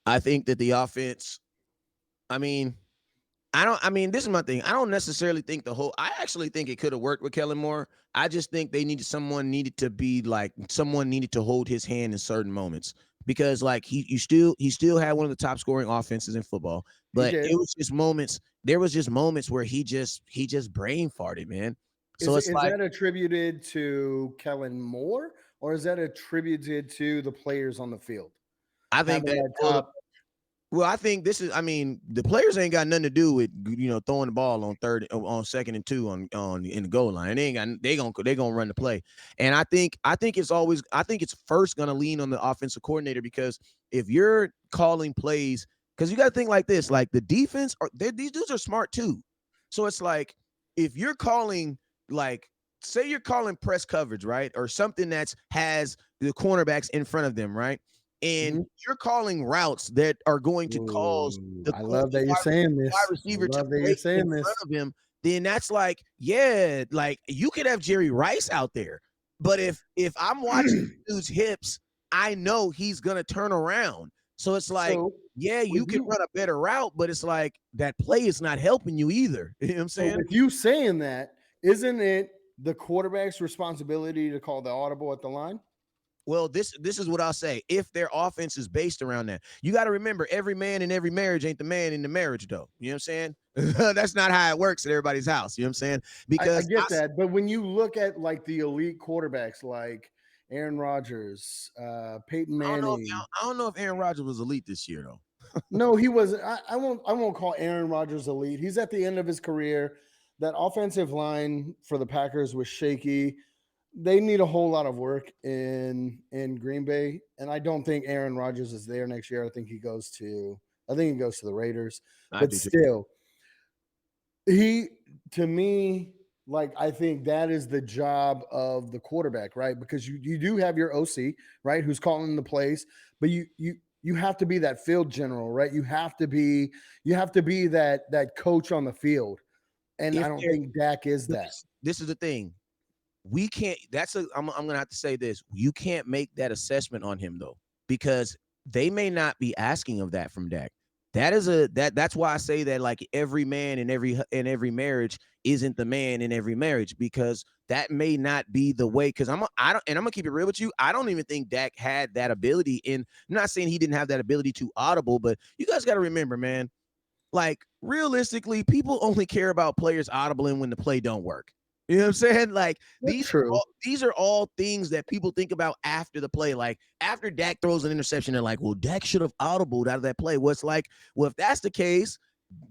I think that the offense, I mean, this is my thing. I don't necessarily think I actually think it could have worked with Kellen Moore. I just think someone needed to hold his hand in certain moments because like he still had one of the top scoring offenses in football, He but did. there was just moments where he just brain farted, man. So it's Is like that attributed to Kellen Moore, or is that attributed to the players on the field I think having that that well, top? Well, I think the players ain't got nothing to do with throwing the ball on second and two on in the goal line. They gonna run the play, and I think it's first gonna lean on the offensive coordinator because if you're calling plays, because you got to think like this, like the defense these dudes are smart too, so it's like if you're calling like say you're calling press coverage, right, or something that's has the cornerbacks in front of them, right, and Mhm. you're calling routes that are going to cause Ooh, the I cor love the that you're wide saying wide this. I receiver to love that you're break in saying front this. of him, then that's like, yeah, like you could have Jerry Rice out there. But if I'm watching dude's hips, I know he's gonna turn around. So it's like, So, yeah, with you can you run a better route, but it's like that play is not helping you either. You know what I'm so saying? with you saying that, isn't it the quarterback's responsibility to call the audible at the line? Well, this is what I'll say. If their offense is based around that, you got to remember every man in every marriage ain't the man in the marriage, though. You know what I'm saying? That's not how it works at everybody's house. You know what I'm saying? I Because get that, but when you look at like the elite quarterbacks like Aaron Rodgers, Peyton Manning. I don't know if Aaron Rodgers was elite this year though. No, he wasn't. I won't call Aaron Rodgers elite. He's at the end of his career. That offensive line for the Packers was shaky. They need a whole lot of work in Green Bay, and I don't think Aaron Rodgers is there next year. I think he goes to the Raiders. I But do too. still, he to me, like I think that is the job of the quarterback, right? Because you do have your OC, right, who's calling the plays, but you have to be that field general, right? You have to be that coach on the field. And I If don't they're think Dak is that. this is the thing. We can't I'm gonna have to say this. You can't make that assessment on him though, because they may not be asking of that from Dak. That's why I say that like every man in every marriage isn't the man in every marriage, because that may not be the way. Because I don't, and I'm gonna keep it real with you. I don't even think Dak had that ability. I'm not saying he didn't have that ability to audible, but you guys got to remember, man, like realistically, people only care about players audibling when the play don't work. You know what I'm saying? Like That's true. these are all things that people think about after the play. Like after Dak throws an interception, they're like, "Well, Dak should have audibled out of that play." What's like, well, if that's the case,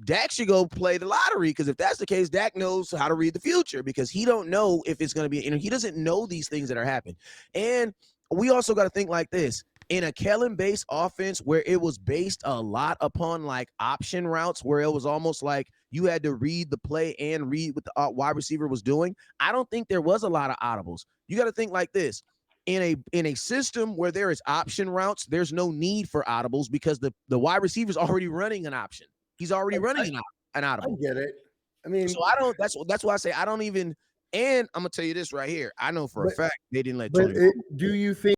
Dak should go play the lottery, because if that's the case, Dak knows how to read the future, because he don't know if it's going to be, he doesn't know these things that are happening. And we also got to think like this. In a Kellen based offense where it was based a lot upon like option routes, where it was almost like you had to read the play and read what the wide receiver was doing, I don't think there was a lot of audibles. You got to think like this. In a system where there is option routes, there's no need for audibles, because the wide receiver is already running an option. He's already running an I audible. get it. I So mean, I don't. That's why I say I don't even. And I'm gonna tell you this right here. I know for a but fact they didn't let but Tony. do you think